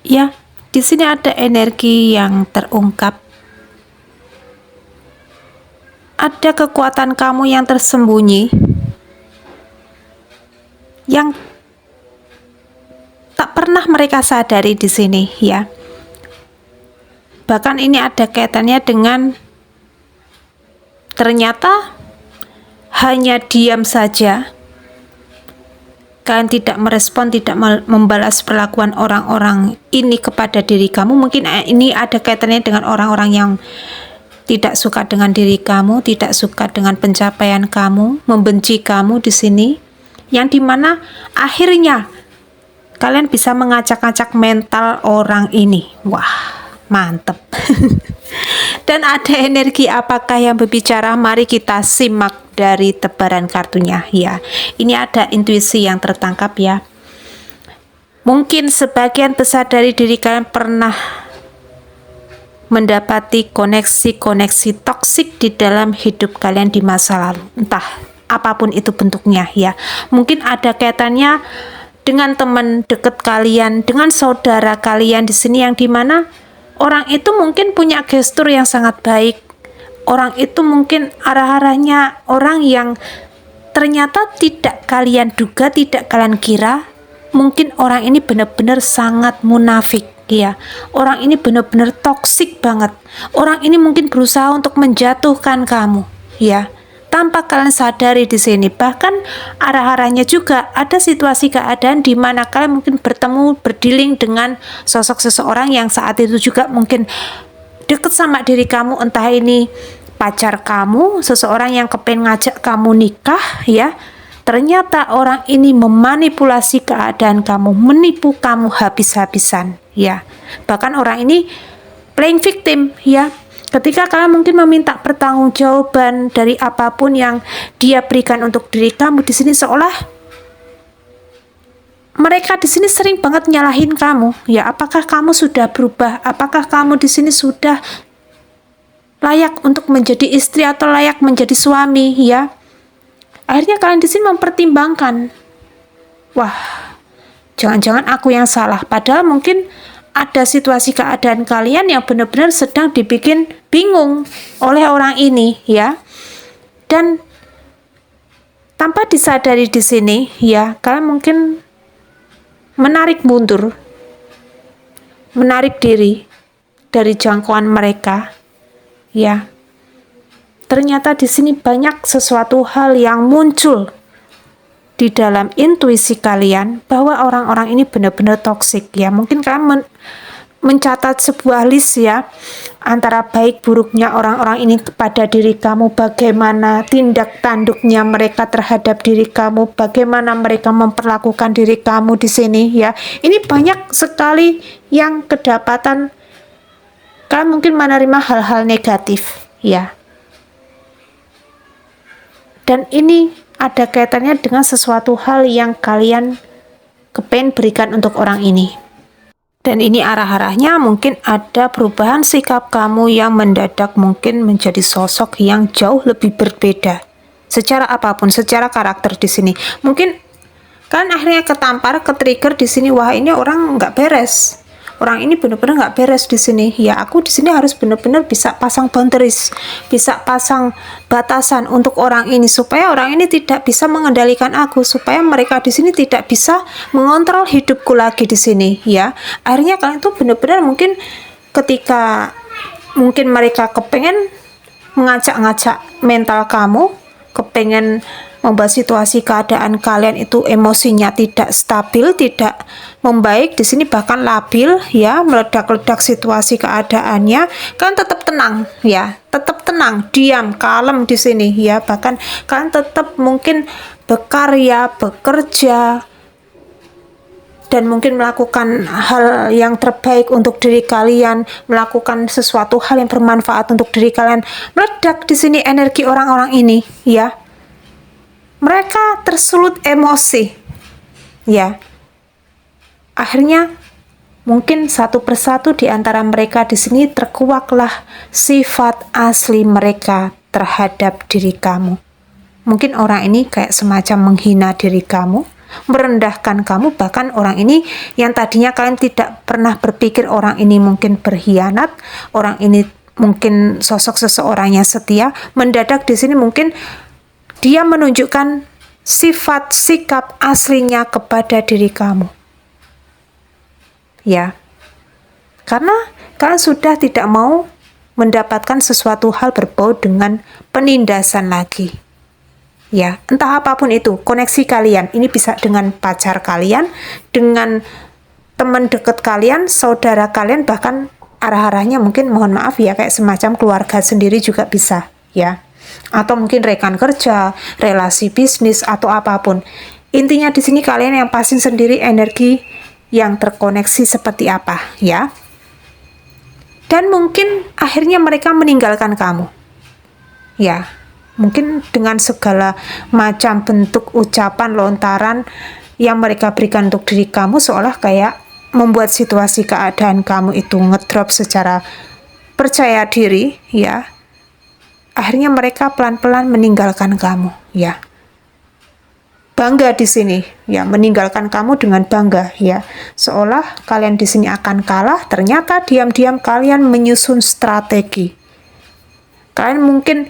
Ya, di sini ada energi yang terungkap. Ada kekuatan kamu yang tersembunyi, yang tak pernah mereka sadari di sini, ya. Bahkan ini ada kaitannya dengan ternyata hanya diam saja. Kalian tidak merespon, tidak membalas perlakuan orang-orang ini kepada diri kamu. Mungkin ini ada kaitannya dengan orang-orang yang tidak suka dengan diri kamu, tidak suka dengan pencapaian kamu, membenci kamu di sini, yang dimana akhirnya kalian bisa mengacak-acak mental orang ini. Wah, mantep. Dan ada energi apakah yang berbicara? Mari kita simak dari tebaran kartunya, ya. Ini ada intuisi yang tertangkap, ya. Mungkin sebagian besar dari diri kalian pernah mendapati koneksi-koneksi toksik di dalam hidup kalian di masa lalu, entah apapun itu bentuknya, ya. Mungkin ada kaitannya dengan teman dekat kalian, dengan saudara kalian di sini, yang dimana orang itu mungkin punya gestur yang sangat baik. Orang itu mungkin arah-arahnya orang yang ternyata tidak kalian duga, tidak kalian kira. Mungkin orang ini benar-benar sangat munafik, ya. Orang ini benar-benar toksik banget. Orang ini mungkin berusaha untuk menjatuhkan kamu, ya. Tanpa kalian sadari di sini. Bahkan arah-arahnya juga ada situasi keadaan di mana kalian mungkin bertemu, berdealing dengan sosok seseorang yang saat itu juga mungkin deket sama diri kamu, entah ini pacar kamu, seseorang yang kepengen ngajak kamu nikah, ya. Ternyata orang ini memanipulasi keadaan kamu, menipu kamu habis-habisan, ya. Bahkan orang ini playing victim, ya. Ketika kalian mungkin meminta pertanggungjawaban dari apapun yang dia berikan untuk diri kamu di sini, seolah mereka di sini sering banget nyalahin kamu, ya. Apakah kamu sudah berubah? Apakah kamu di sini sudah layak untuk menjadi istri atau layak menjadi suami, ya? Akhirnya kalian di sini mempertimbangkan, wah, jangan-jangan aku yang salah. Padahal mungkin ada situasi keadaan kalian yang benar-benar sedang dibikin bingung oleh orang ini, ya. Dan tanpa disadari di sini, ya, kalian mungkin menarik mundur, menarik diri dari jangkauan mereka, ya. Ternyata di sini banyak sesuatu hal yang muncul di dalam intuisi kalian bahwa orang-orang ini benar-benar toksik, ya. Mungkin kalian mencatat sebuah list, ya, antara baik buruknya orang-orang ini kepada diri kamu, bagaimana tindak tanduknya mereka terhadap diri kamu, bagaimana mereka memperlakukan diri kamu di sini, ya. Ini banyak sekali yang kedapatan kalian mungkin menerima hal-hal negatif, ya. Dan ini ada kaitannya dengan sesuatu hal yang kalian kepengen berikan untuk orang ini. Dan ini arah-arahnya mungkin ada perubahan sikap kamu yang mendadak mungkin menjadi sosok yang jauh lebih berbeda. Secara apapun, secara karakter di sini. Mungkin kalian akhirnya ketampar, ke-trigger di sini, wah ini orang nggak beres. Orang ini benar-benar nggak beres di sini. Ya, aku di sini harus benar-benar bisa pasang boundaries, bisa pasang batasan untuk orang ini supaya orang ini tidak bisa mengendalikan aku, supaya mereka di sini tidak bisa mengontrol hidupku lagi di sini, ya. Akhirnya kalian tuh benar-benar mungkin ketika mungkin mereka kepengen mengacak-ngacak mental kamu, kepengen membuat situasi keadaan kalian itu emosinya tidak stabil, tidak membaik, di sini bahkan labil, ya, meledak-ledak situasi keadaannya, kalian tetap tenang, ya, tetap tenang, diam, kalem di sini, ya. Bahkan kalian tetap mungkin berkarya, bekerja, dan mungkin melakukan hal yang terbaik untuk diri kalian, melakukan sesuatu hal yang bermanfaat untuk diri kalian. Meledak di sini energi orang-orang ini, ya. Mereka tersulut emosi, ya. Akhirnya mungkin satu persatu di antara mereka di sini terkuaklah sifat asli mereka terhadap diri kamu. Mungkin orang ini kayak semacam menghina diri kamu, merendahkan kamu. Bahkan orang ini yang tadinya kalian tidak pernah berpikir orang ini mungkin berkhianat, orang ini mungkin sosok seseorang yang setia, mendadak di sini mungkin dia menunjukkan sifat sikap aslinya kepada diri kamu. Ya. Karena kalian sudah tidak mau mendapatkan sesuatu hal berbau dengan penindasan lagi. Ya, entah apapun itu, koneksi kalian, ini bisa dengan pacar kalian, dengan teman dekat kalian, saudara kalian, bahkan arah-arahnya mungkin mohon maaf ya, kayak semacam keluarga sendiri juga bisa, ya. Atau mungkin rekan kerja, relasi bisnis, atau apapun. Intinya di sini kalian yang pastiin sendiri energi yang terkoneksi seperti apa, ya. Dan mungkin akhirnya mereka meninggalkan kamu. Ya, mungkin dengan segala macam bentuk ucapan lontaran yang mereka berikan untuk diri kamu, seolah kayak membuat situasi keadaan kamu itu ngedrop secara percaya diri, ya. Akhirnya mereka pelan-pelan meninggalkan kamu, ya. Bangga di sini, ya, meninggalkan kamu dengan bangga, ya. Seolah kalian di sini akan kalah, ternyata diam-diam kalian menyusun strategi. Kalian mungkin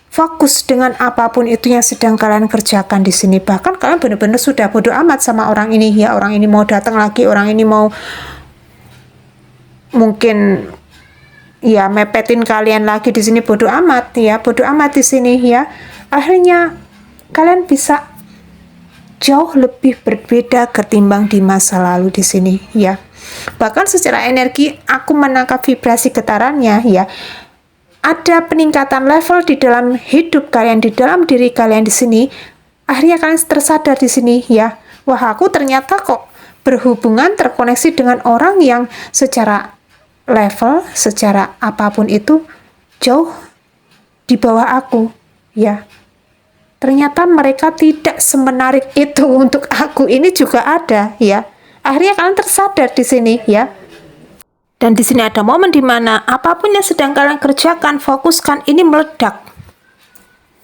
fokus dengan apapun itu yang sedang kalian kerjakan di sini. Bahkan kalian benar-benar sudah bodoh amat sama orang ini, ya. Orang ini mau datang lagi, orang ini mau mungkin ya mepetin kalian lagi di sini, bodoh amat, ya. Bodoh amat di sini, ya. Akhirnya kalian bisa jauh lebih berbeda ketimbang di masa lalu di sini, ya. Bahkan secara energi aku menangkap vibrasi getarannya, ya. Ada peningkatan level di dalam hidup kalian, di dalam diri kalian di sini. Akhirnya kalian tersadar di sini, ya. Wah, aku ternyata kok berhubungan, terkoneksi dengan orang yang secara level, secara apapun itu jauh di bawah aku, ya. Ternyata mereka tidak semenarik itu untuk aku. Ini juga ada, ya. Akhirnya kalian tersadar di sini, ya. Dan di sini ada momen di mana apapun yang sedang kalian kerjakan, fokuskan, ini meledak.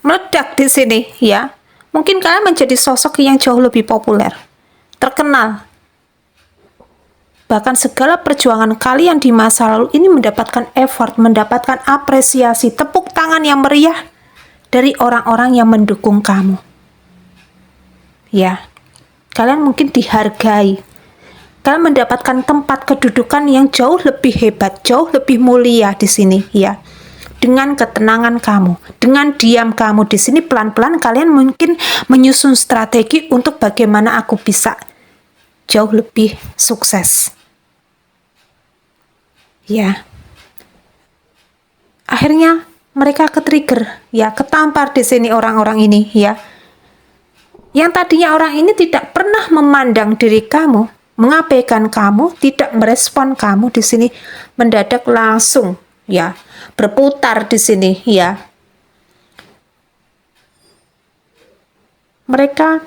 Meledak di sini, ya. Mungkin kalian menjadi sosok yang jauh lebih populer, terkenal. Bahkan segala perjuangan kalian di masa lalu ini mendapatkan effort, mendapatkan apresiasi, tepuk tangan yang meriah dari orang-orang yang mendukung kamu. Ya, kalian mungkin dihargai. Kalian mendapatkan tempat kedudukan yang jauh lebih hebat, jauh lebih mulia di sini, ya. Dengan ketenangan kamu, dengan diam kamu di sini, pelan-pelan kalian mungkin menyusun strategi untuk bagaimana aku bisa jauh lebih sukses. Ya. Akhirnya mereka ke-trigger, ya, ketampar di sini orang-orang ini, ya. Yang tadinya orang ini tidak pernah memandang diri kamu, mengabaikan kamu, tidak merespon kamu di sini, mendadak langsung, ya, berputar di sini, ya. Mereka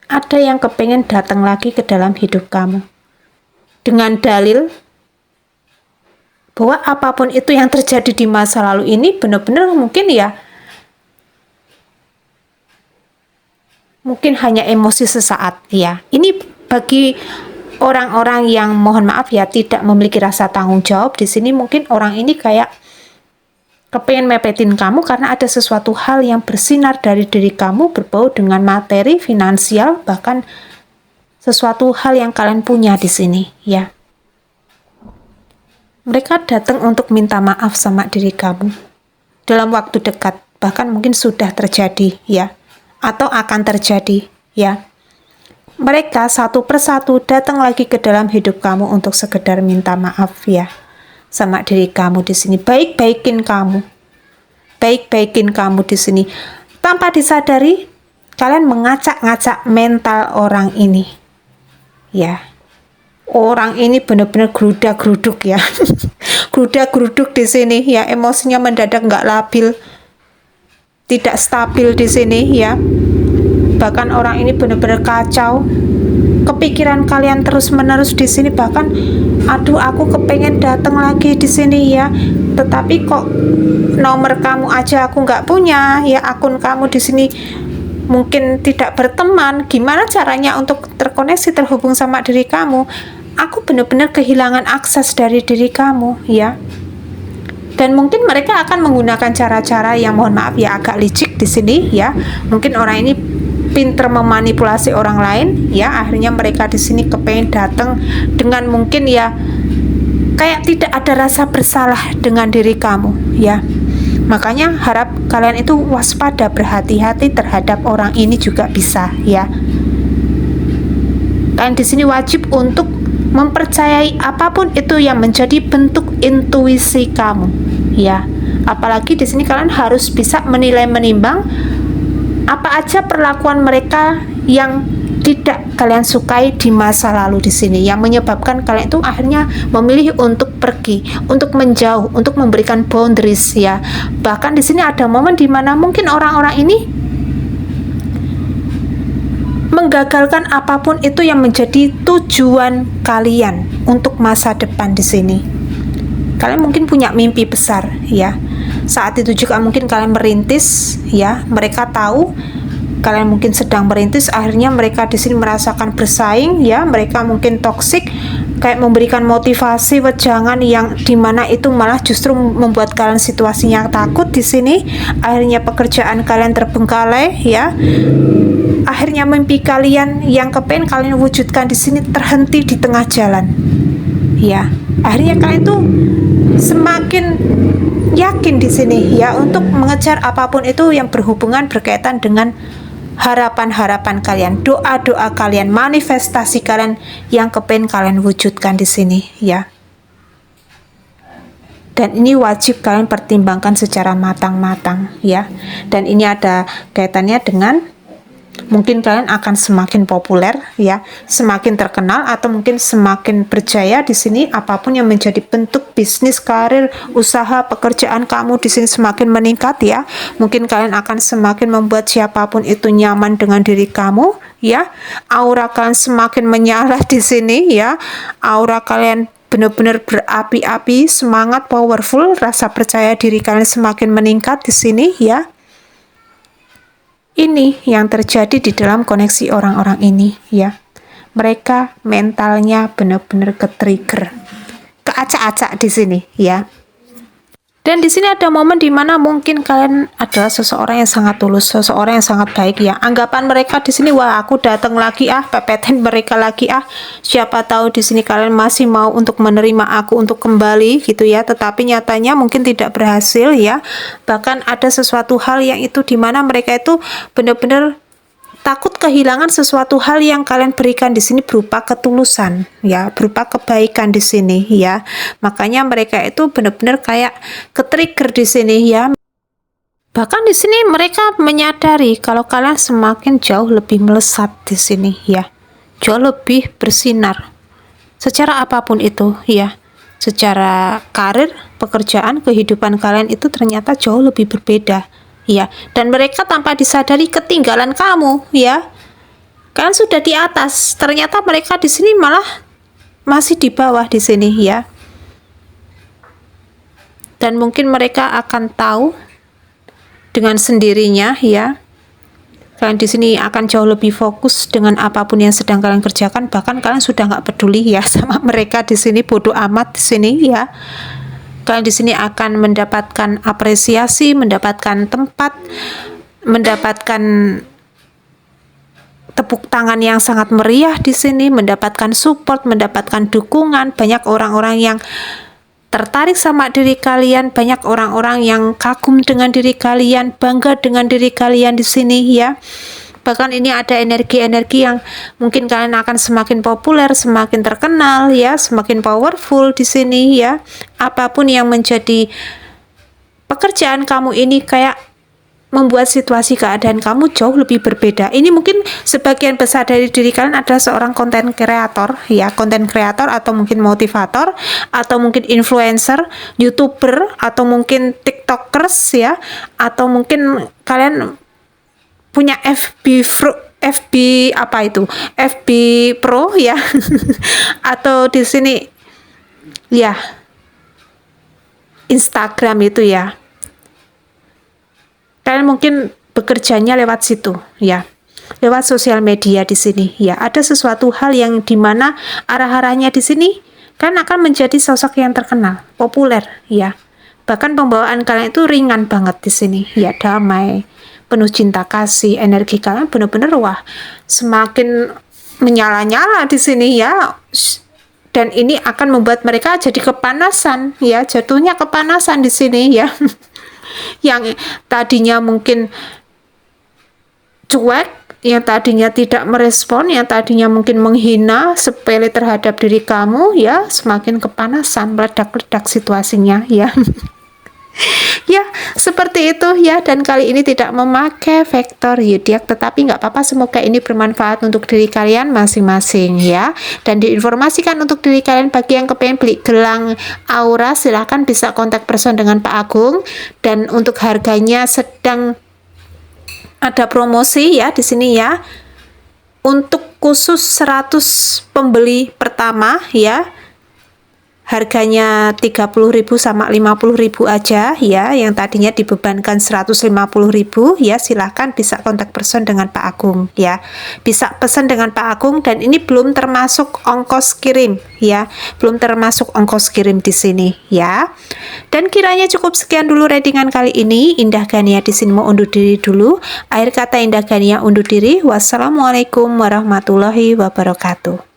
ada yang kepengen datang lagi ke dalam hidup kamu dengan dalil bahwa apapun itu yang terjadi di masa lalu ini benar-benar mungkin ya, mungkin hanya emosi sesaat, ya. Ini bagi orang-orang yang mohon maaf ya tidak memiliki rasa tanggung jawab di sini, mungkin orang ini kayak kepengen mepetin kamu karena ada sesuatu hal yang bersinar dari diri kamu berbau dengan materi, finansial, bahkan sesuatu hal yang kalian punya di sini, ya. Mereka datang untuk minta maaf sama diri kamu dalam waktu dekat, bahkan mungkin sudah terjadi, ya, atau akan terjadi, ya. Mereka satu persatu datang lagi ke dalam hidup kamu untuk sekedar minta maaf, ya, sama diri kamu di sini. Baik-baikin kamu di sini. Tanpa disadari, kalian mengacak-ngacak mental orang ini, ya. Orang ini benar-benar geruda-geruduk, ya. Geruda-geruduk di sini, ya. Emosinya mendadak nggak labil, tidak stabil di sini, ya. Bahkan orang ini benar-benar kacau. Kepikiran kalian terus-menerus di sini, bahkan aduh aku kepengen datang lagi di sini, ya. Tetapi kok nomor kamu aja aku nggak punya, ya. Akun kamu di sini mungkin tidak berteman, gimana caranya untuk terkoneksi, terhubung sama diri kamu? Aku benar-benar kehilangan akses dari diri kamu, ya. Dan mungkin mereka akan menggunakan cara-cara yang mohon maaf ya agak licik di sini, ya. Mungkin orang ini pinter memanipulasi orang lain, ya. Akhirnya mereka di sini kepengen datang dengan mungkin ya kayak tidak ada rasa bersalah dengan diri kamu, ya. Makanya harap kalian itu waspada, berhati-hati terhadap orang ini juga bisa, ya. Kalian di sini wajib untuk mempercayai apapun itu yang menjadi bentuk intuisi kamu, ya. Apalagi di sini kalian harus bisa menilai, menimbang apa aja perlakuan mereka yang tidak kalian sukai di masa lalu di sini, yang menyebabkan kalian itu akhirnya memilih untuk pergi, untuk menjauh, untuk memberikan boundaries, ya. Bahkan di sini ada momen di mana mungkin orang-orang ini menggagalkan apapun itu yang menjadi tujuan kalian untuk masa depan di sini. Kalian mungkin punya mimpi besar, ya. Saat itu juga mungkin kalian merintis, ya. Mereka tahu kalian mungkin sedang merintis, akhirnya mereka di sini merasakan bersaing, ya. Mereka mungkin toksik, kayak memberikan motivasi, wejangan yang dimana itu malah justru membuat kalian situasinya takut di sini. Akhirnya pekerjaan kalian terbengkalai, ya. Akhirnya mimpi kalian yang kepengen kalian wujudkan di sini terhenti di tengah jalan, ya. Akhirnya kalian tuh semakin yakin di sini, ya, untuk mengejar apapun itu yang berhubungan berkaitan dengan harapan-harapan kalian, doa-doa kalian, manifestasi kalian yang kepengen kalian wujudkan di sini, ya. Dan ini wajib kalian pertimbangkan secara matang-matang, ya. Dan ini ada kaitannya dengan mungkin kalian akan semakin populer, ya, semakin terkenal, atau mungkin semakin berjaya di sini. Apapun yang menjadi bentuk bisnis, karir, usaha, pekerjaan kamu di sini semakin meningkat, ya. Mungkin kalian akan semakin membuat siapapun itu nyaman dengan diri kamu, ya. Aura kalian semakin menyala di sini, ya. Aura kalian benar-benar berapi-api, semangat, powerful, rasa percaya diri kalian semakin meningkat di sini, ya. Ini yang terjadi di dalam koneksi orang-orang ini, ya. Mereka mentalnya benar-benar ke-trigger, keacak-acak di sini, ya. Dan di sini ada momen di mana mungkin kalian adalah seseorang yang sangat tulus, seseorang yang sangat baik, ya. Anggapan mereka di sini, wah, aku datang lagi pepetin mereka lagi siapa tahu di sini kalian masih mau untuk menerima aku untuk kembali gitu, ya. Tetapi nyatanya mungkin tidak berhasil, ya. Bahkan ada sesuatu hal yang itu di mana mereka itu benar-benar takut kehilangan sesuatu hal yang kalian berikan di sini berupa ketulusan, ya, berupa kebaikan di sini, ya. Makanya mereka itu benar-benar kayak ke-trigger di sini, ya. Bahkan di sini mereka menyadari kalau kalian semakin jauh lebih melesat di sini, ya. Jauh lebih bersinar secara apapun itu, ya. Secara karir, pekerjaan, kehidupan kalian itu ternyata jauh lebih berbeda, ya. Dan mereka tanpa disadari ketinggalan kamu, ya. Kalian sudah di atas, ternyata mereka di sini malah masih di bawah di sini, ya. Dan mungkin mereka akan tahu dengan sendirinya, ya. Kalian di sini akan jauh lebih fokus dengan apapun yang sedang kalian kerjakan, bahkan kalian sudah nggak peduli, ya, sama mereka di sini, bodoh amat di sini, ya. Kalian di sini akan mendapatkan apresiasi, mendapatkan tempat, mendapatkan tepuk tangan yang sangat meriah di sini, mendapatkan support, mendapatkan dukungan. Banyak orang-orang yang tertarik sama diri kalian, banyak orang-orang yang kagum dengan diri kalian, bangga dengan diri kalian di sini, ya. Bahkan ini ada energi-energi yang mungkin kalian akan semakin populer, semakin terkenal, ya, semakin powerful di sini, ya. Apapun yang menjadi pekerjaan kamu ini kayak membuat situasi keadaan kamu jauh lebih berbeda. Ini mungkin sebagian besar dari diri kalian adalah seorang konten kreator, ya, konten kreator atau mungkin motivator atau mungkin influencer, YouTuber atau mungkin TikTokers, ya, atau mungkin kalian punya FB apa itu? FB Pro, ya. Atau di sini, ya, Instagram itu, ya. Kalian mungkin bekerjanya lewat situ ya, lewat sosial media di sini ya. Ada sesuatu hal yang dimana arah-arahnya di sini kan akan menjadi sosok yang terkenal, populer ya. Bahkan pembawaan kalian itu ringan banget di sini ya, damai, penuh cinta kasih, energi kalian benar-benar wah semakin menyala-nyala di sini ya. Dan ini akan membuat mereka jadi kepanasan ya, jatuhnya kepanasan di sini ya. Yang tadinya mungkin cuek, yang tadinya tidak merespon, yang tadinya mungkin menghina, sepele terhadap diri kamu ya, semakin kepanasan, meledak-ledak situasinya ya. Ya, seperti itu ya. Dan kali ini tidak memakai vektor zodiak, tetapi nggak apa-apa, semoga ini bermanfaat untuk diri kalian masing-masing ya. Dan diinformasikan untuk diri kalian bagi yang kepengen beli gelang aura, silahkan bisa kontak person dengan Pak Agung. Dan untuk harganya sedang ada promosi ya di sini ya. Untuk khusus 100 pembeli pertama ya, harganya 30.000 sama 50.000 aja ya, yang tadinya dibebankan 150.000 ya. Silahkan bisa kontak person dengan Pak Agung ya, bisa pesan dengan Pak Agung. Dan ini belum termasuk ongkos kirim ya, belum termasuk ongkos kirim di sini ya. Dan kiranya cukup sekian dulu readingan kali ini. Indah Gania di sini mau undur diri dulu. Akhir kata Indah Gania undur diri. Wassalamualaikum warahmatullahi wabarakatuh.